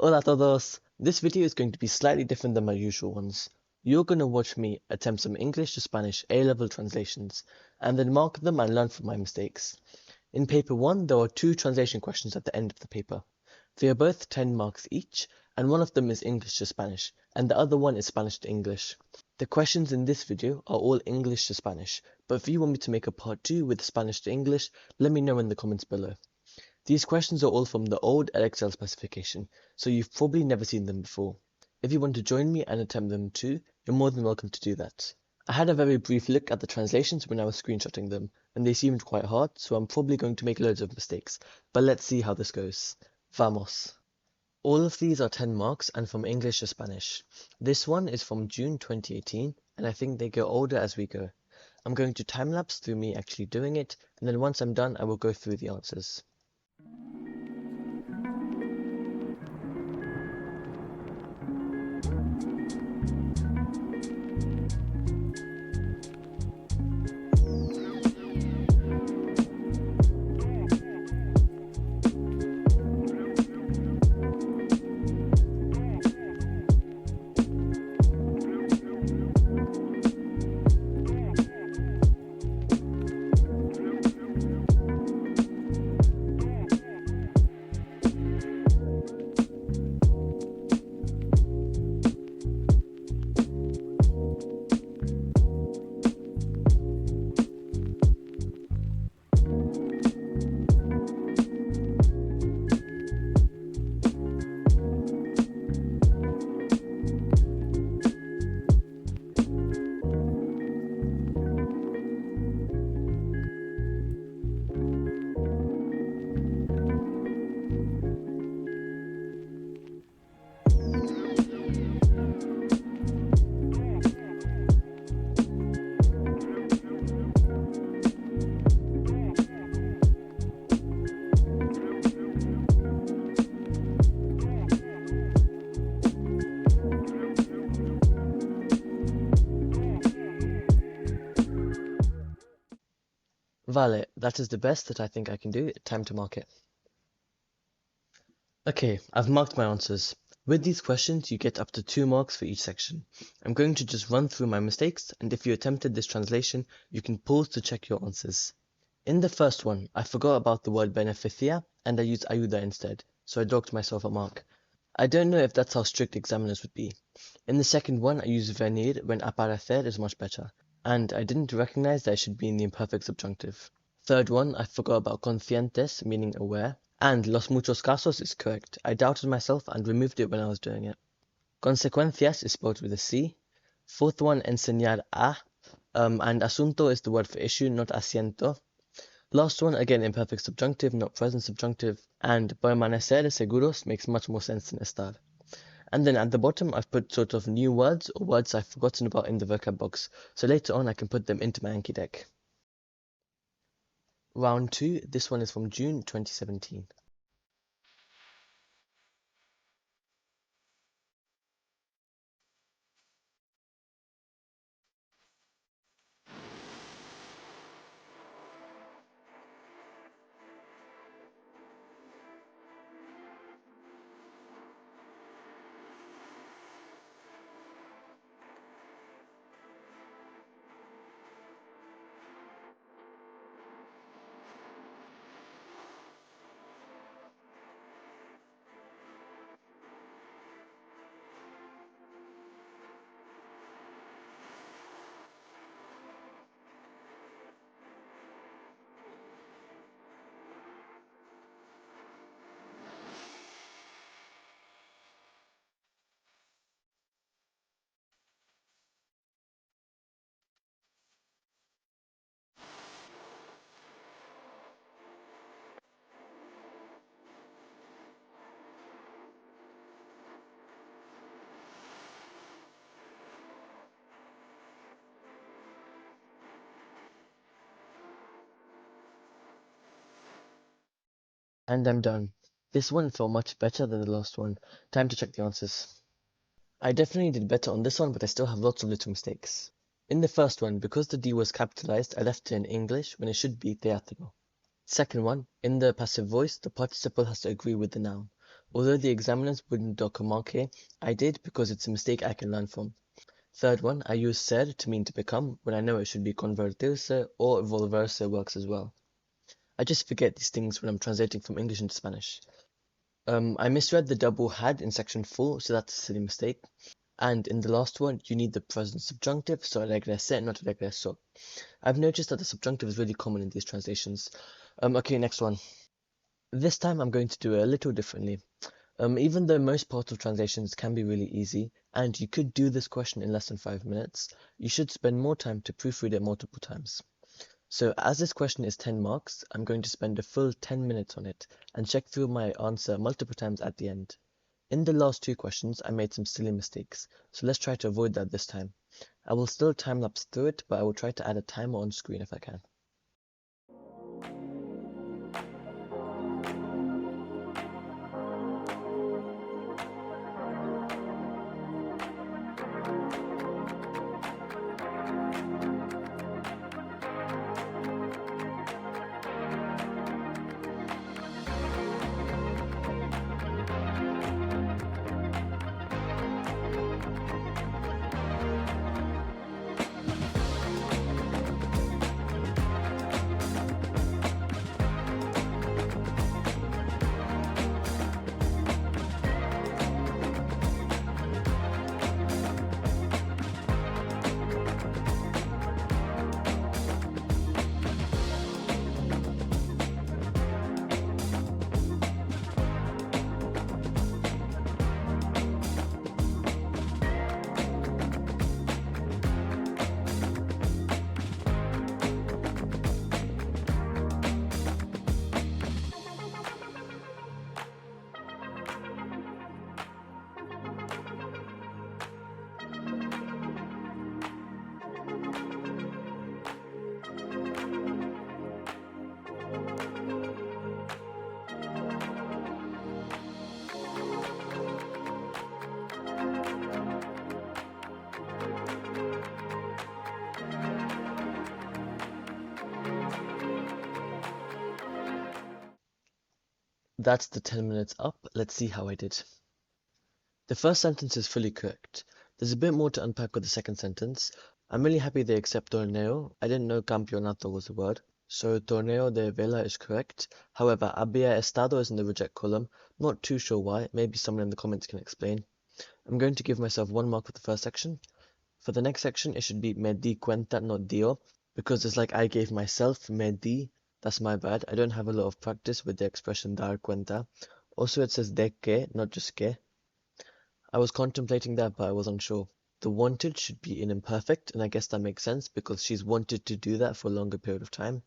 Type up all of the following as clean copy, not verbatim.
Hola a todos! This video is going to be slightly different than my usual ones. You're going to watch me attempt some English to Spanish A-level translations, and then mark them and learn from my mistakes. In paper 1, there are 2 translation questions at the end of the paper. They are both 10 marks each, and one of them is English to Spanish, and the other one is Spanish to English. The questions in this video are all English to Spanish, but if you want me to make a part 2 with Spanish to English, let me know in the comments below. These questions are all from the old Edexcel specification, so you've probably never seen them before. If you want to join me and attempt them too, you're more than welcome to do that. I had a very brief look at the translations when I was screenshotting them, and they seemed quite hard, so I'm probably going to make loads of mistakes, but let's see how this goes. Vamos! All of these are 10 marks and from English to Spanish. This one is from June 2018, and I think they get older as we go. I'm going to time-lapse through me actually doing it, and then once I'm done I will go through the answers. Vale, that is the best that I think I can do. Time to mark it. Okay, I've marked my answers. With these questions, you get up to 2 marks for each section. I'm going to just run through my mistakes, and if you attempted this translation, you can pause to check your answers. In the first one, I forgot about the word beneficia, and I used ayuda instead, so I docked myself a mark. I don't know if that's how strict examiners would be. In the second one, I used venir when aparecer is much better, and I didn't recognize that it should be in the imperfect subjunctive. Third one, I forgot about conscientes, meaning aware, and los muchos casos is correct. I doubted myself and removed it when I was doing it. Consecuencias is spelled with a C. Fourth one, enseñar a, and asunto is the word for issue, not asiento. Last one, again imperfect subjunctive, not present subjunctive, and permanecer seguros makes much more sense than estar. And then at the bottom, I've put sort of new words or words I've forgotten about in the vocab box, so later on I can put them into my Anki deck. Round 2, this one is from June 2017. And I'm done. This one felt much better than the last one. Time to check the answers. I definitely did better on this one, but I still have lots of little mistakes. In the first one, because the D was capitalized, I left it in English when it should be teatro. Second one, in the passive voice, the participle has to agree with the noun. Although the examiners wouldn't dock a mark here, I did because it's a mistake I can learn from. Third one, I use ser to mean to become when I know it should be convertirse or volverse works as well. I just forget these things when I'm translating from English into Spanish. I misread the double had in section 4, so that's a silly mistake. And in the last one, you need the present subjunctive, so regrese, not regreso. I've noticed that the subjunctive is really common in these translations. Okay, next one. This time I'm going to do it a little differently. Even though most parts of translations can be really easy, and you could do this question in less than 5 minutes, you should spend more time to proofread it multiple times. So as this question is 10 marks, I'm going to spend a full 10 minutes on it and check through my answer multiple times at the end. In the last two questions, I made some silly mistakes, so let's try to avoid that this time. I will still time-lapse through it, but I will try to add a timer on screen if I can. That's the 10 minutes up. Let's see how I did. The first sentence is fully correct. There's a bit more to unpack with the second sentence. I'm really happy they accept torneo. I didn't know campeonato was a word. So torneo de vela is correct. However, había estado is in the reject column. Not too sure why. Maybe someone in the comments can explain. I'm going to give myself 1 mark for the first section. For the next section, it should be me di cuenta, not dio, because it's like I gave myself me di. That's my bad. I don't have a lot of practice with the expression dar cuenta. Also, it says de que, not just que. I was contemplating that, but I was unsure. The wanted should be in imperfect, and I guess that makes sense because she's wanted to do that for a longer period of time.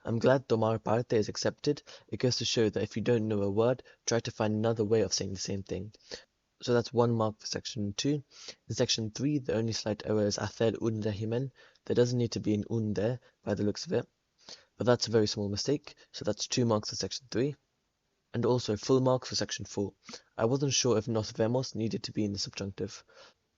I'm glad tomar parte is accepted. It goes to show that if you don't know a word, try to find another way of saying the same thing. So that's 1 mark for section 2. In section 3, the only slight error is hacer un régimen. There doesn't need to be an un there, by the looks of it. But that's a very small mistake, so that's 2 marks for section 3. And also full marks for section 4. I wasn't sure if nos vemos needed to be in the subjunctive.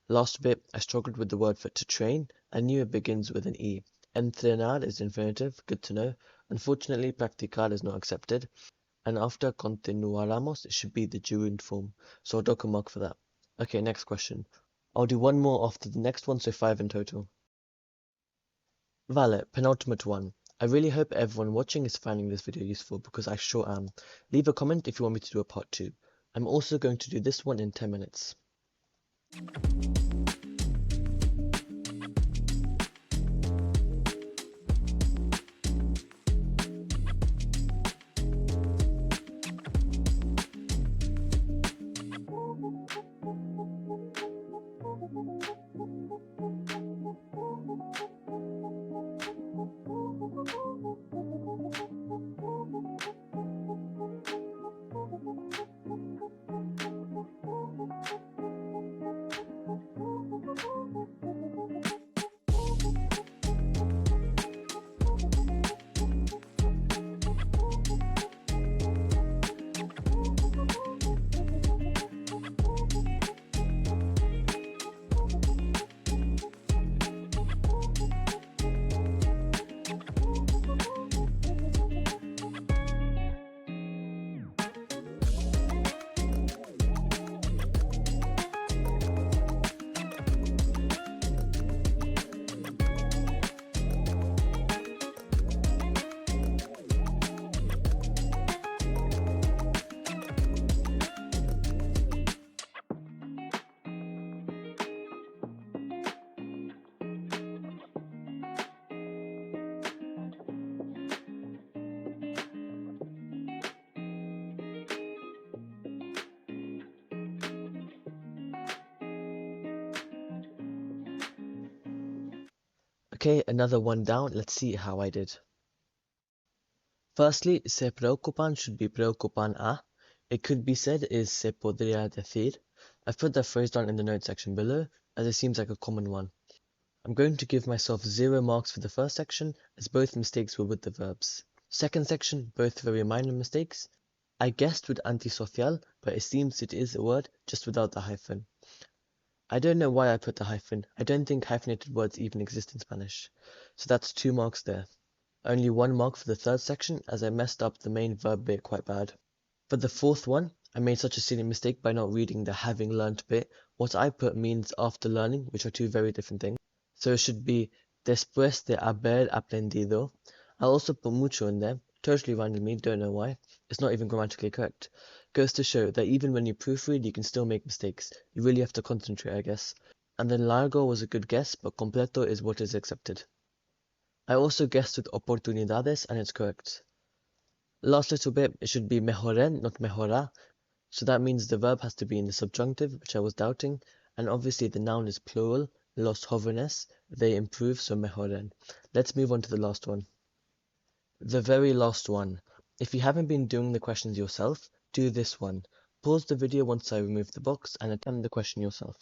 Last bit, I struggled with the word for to train. I knew it begins with an E. Entrenar is infinitive, good to know. Unfortunately, practicar is not accepted. And after continuáramos, it should be the gerund form. So I'll dock a mark for that. Okay, next question. I'll do one more after the next one, so 5 in total. Vale, penultimate one. I really hope everyone watching is finding this video useful because I sure am. Leave a comment if you want me to do a part 2. I'm also going to do this one in 10 minutes. Okay, another one down. Let's see how I did. Firstly, se preocupan should be preocupan a. It could be said is se podría decir. I've put that phrase down in the notes section below, as it seems like a common one. I'm going to give myself 0 marks for the first section, as both mistakes were with the verbs. Second section, both very minor mistakes. I guessed with antisocial, but it seems it is a word, just without the hyphen. I don't know why I put the hyphen. I don't think hyphenated words even exist in Spanish. So that's 2 marks there. Only 1 mark for the third section, as I messed up the main verb bit quite bad. For the fourth one, I made such a silly mistake by not reading the having learnt bit. What I put means after learning, which are 2 very different things. So it should be después de haber aprendido. I also put mucho in there, totally randomly, don't know why. It's not even grammatically correct. Goes to show that even when you proofread, you can still make mistakes. You really have to concentrate, I guess. And then largo was a good guess, but completo is what is accepted. I also guessed with oportunidades, and it's correct. Last little bit, it should be mejoren, not mejora. So that means the verb has to be in the subjunctive, which I was doubting. And obviously the noun is plural, los jóvenes, they improve, so mejoren. Let's move on to the last one. The very last one. If you haven't been doing the questions yourself, do this one. Pause the video once I remove the box and attempt the question yourself.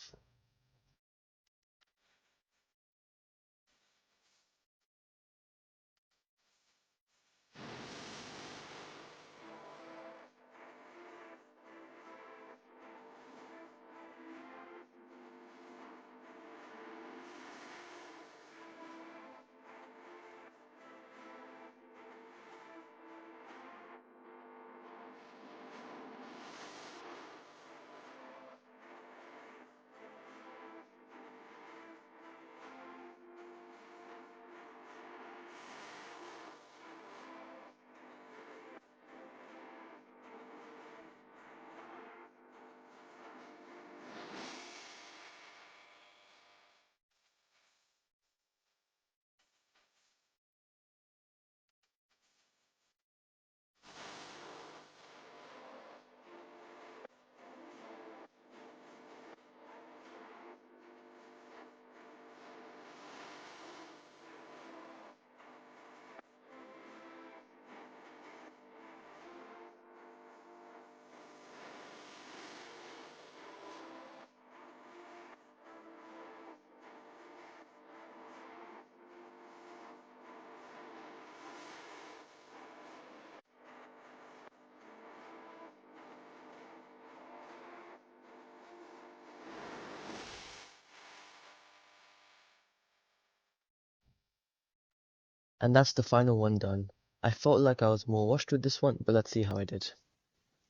And that's the final one done. I felt like I was more washed with this one, but let's see how I did.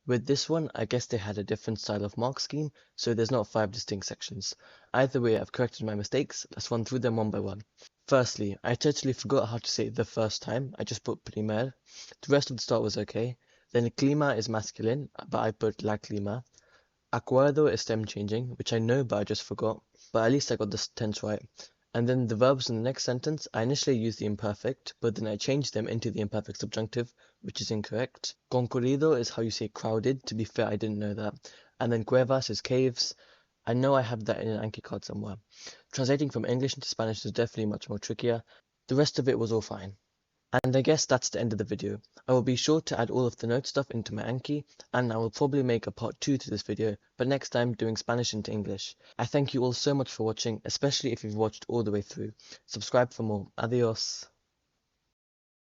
With this one, I guess they had a different style of mark scheme, so there's not 5 distinct sections. Either way, I've corrected my mistakes. Let's run through them one by one. Firstly, I totally forgot how to say it the first time. I just put primer. The rest of the start was okay. Then clima is masculine, but I put la clima. Acuerdo is stem changing, which I know but I just forgot. But at least I got the tense right. And then the verbs in the next sentence, I initially used the imperfect, but then I changed them into the imperfect subjunctive, which is incorrect. Concurrido is how you say crowded. To be fair, I didn't know that. And then cuevas is caves. I know I have that in an Anki card somewhere. Translating from English into Spanish is definitely much more trickier. The rest of it was all fine. And I guess that's the end of the video. I will be sure to add all of the note stuff into my Anki, and I will probably make a part 2 to this video, but next time doing Spanish into English. I thank you all so much for watching, especially if you've watched all the way through. Subscribe for more. Adios.